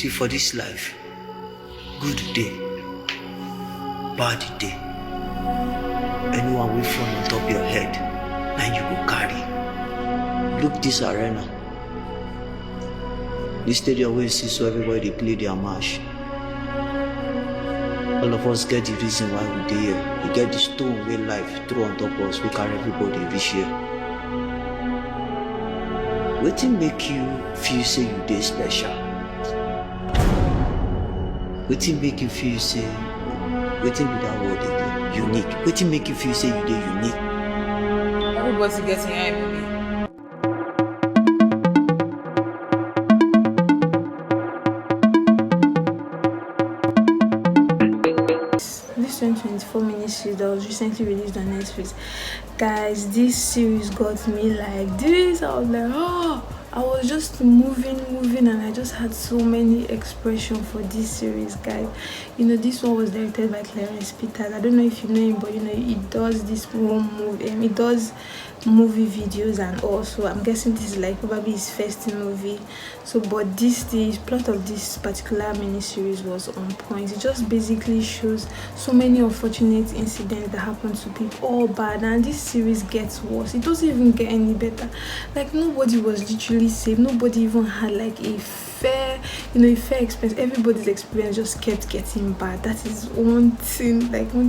See, for this life, good day, bad day, anyone will fall on top your head, and you go carry. Look this arena. This stadium where you see so everybody play their match. All of us get the reason why we dey here. We get the stone where life throw on top of us, we carry everybody reach here. Wetin make you feel say you dey special? Wetin make you feel say, wetin be that word again? Unique. Wetin make you feel say you dey unique? Everybody getting angry. This 24-minute series that was recently released on Netflix, guys, this series got me like this. I was like, oh, I was just moving, and I just had so many expressions for this series, guys. You know, this one was directed by Clarence Peters. I don't know if you know him, but you know, he does this he does movie videos, and also I'm guessing this is like probably his first movie. So but the plot of this particular miniseries was on point. It just basically shows so many unfortunate incidents that happen to people, all bad, and this series gets worse. It doesn't even get any better. Like, nobody was literally safe. Nobody even had like a fair experience. Everybody's experience just kept getting bad. That is one thing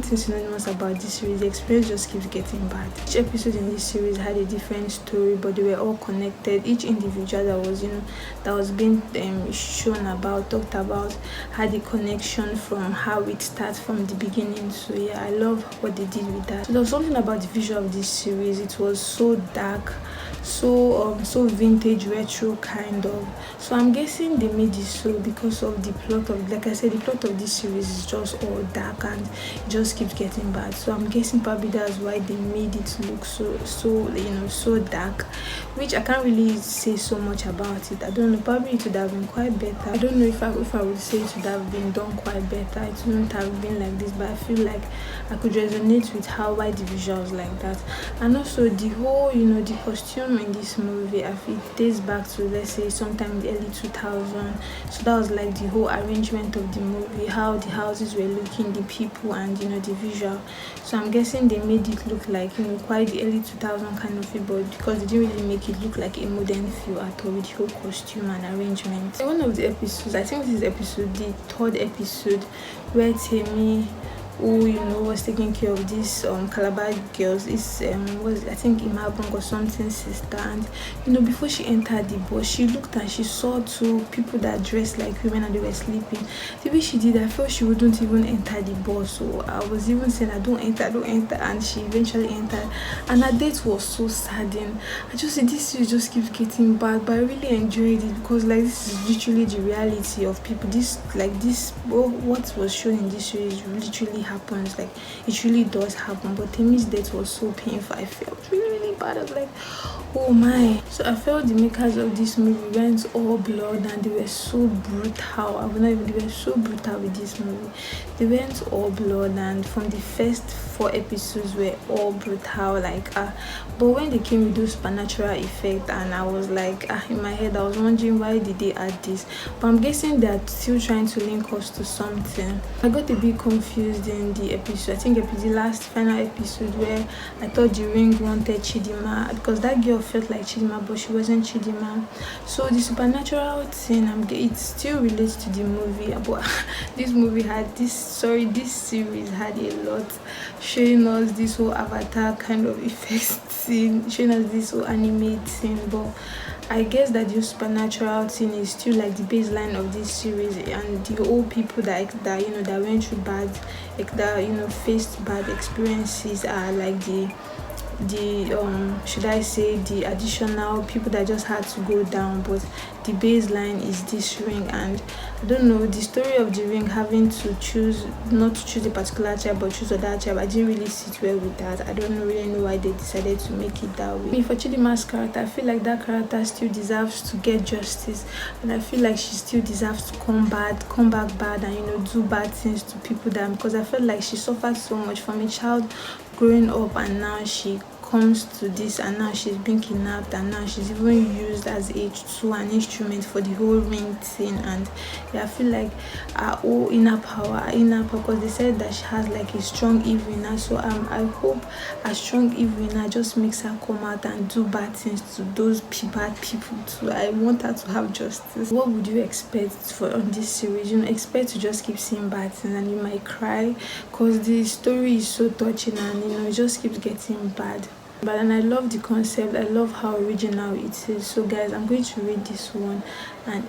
synonymous about this series. The experience just keeps getting bad. Each episode in this series had a different story, but they were all connected. Each individual that was being talked about had a connection from how it starts from the beginning. So yeah, I love what they did with that. So there was something about the visual of this series. It was so dark, so vintage, retro kind of. So I'm guessing they made this so because of the plot of, like I said, the plot of this series is just all dark and it just keeps getting bad. So I'm guessing probably that's why they made it look so dark, which I can't really say so much about it. I don't know, probably it would have been quite better. I don't know if I would say it would have been done quite better. It wouldn't have been like this, but I feel like I could resonate with why the visuals like that. And also the whole, the costume in this movie, I feel it dates back to, let's say, sometime in the early 2000s. So that was like the whole arrangement of the movie, how the houses were looking, the people, and the visual. So I'm guessing they made it look like quite the early 2000 kind of feel, but because they didn't really make it look like a modern feel at all with the whole costume and arrangement. In one of the episodes, I think this is the third episode, where Temi, who was taking care of this Calabar girls, was, I think, Imabong or something sister, and before she entered the bus, she looked and she saw two people that dressed like women and they were sleeping. The way she did, I felt she wouldn't even enter the bus. So I was even saying, don't enter, and she eventually entered, and her date was so saddening. I just said, this series just keeps getting bad, but I really enjoyed it because like this is literally the reality of people. What was shown in this series literally happens. Like, it really does happen. But Temi's death was so painful. I felt really bad. I was like, oh my. So I felt the makers of this movie went all blood, and they were so brutal. They were so brutal with this movie. They went all blood, and from the first 4 episodes were all brutal, but when they came with those supernatural effects, and I was like, in my head I was wondering why did they add this, but I'm guessing they're still trying to link us to something. I got a bit confused in the episode. I think the last final episode, where I thought the ring wanted Chidima, because that girl felt like Chidima, but she wasn't Chidima. So the supernatural thing, it still relates to the movie, but this series had a lot, showing us this whole Avatar kind of effect scene, showing us this whole anime thing. But I guess that the supernatural thing is still like the baseline of this series, and the old people that went through bad, faced bad experiences are like the should I say the additional people that just had to go down. But the baseline is this ring, and I don't know, the story of the ring having to choose not to choose a particular tribe but choose other tribe, I didn't really sit well with that. I don't really know why they decided to make it that way. For Chidima's character, I feel like that character still deserves to get justice, and I feel like she still deserves to come back bad, and do bad things to people, because I felt like she suffered so much from a child growing up, and now she comes to this, and now she's being kidnapped, and now she's even used as a tool, an instrument for the whole ring thing. And yeah, I feel like her whole inner power, because they said that she has like a strong evil in her. So I hope a strong evil in her just makes her come out and do bad things to those bad people too. I want her to have justice. What would you expect for on this series? Expect to just keep seeing bad things and you might cry, because the story is so touching, and it just keeps getting bad. But and I love the concept. I love how original it is. So guys, I'm going to read this one, and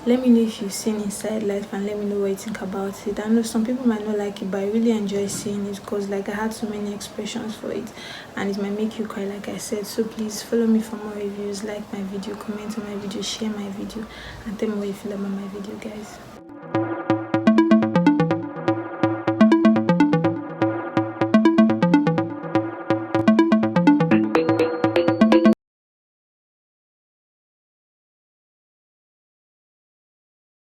let me know if you've seen Inside Life, and let me know what you think about it. I know some people might not like it, but I really enjoy seeing it, because like I had so many expressions for it, and it might make you cry, like I said. So please follow me for more reviews, like my video, comment on my video, share my video, and tell me what you feel about my video, guys.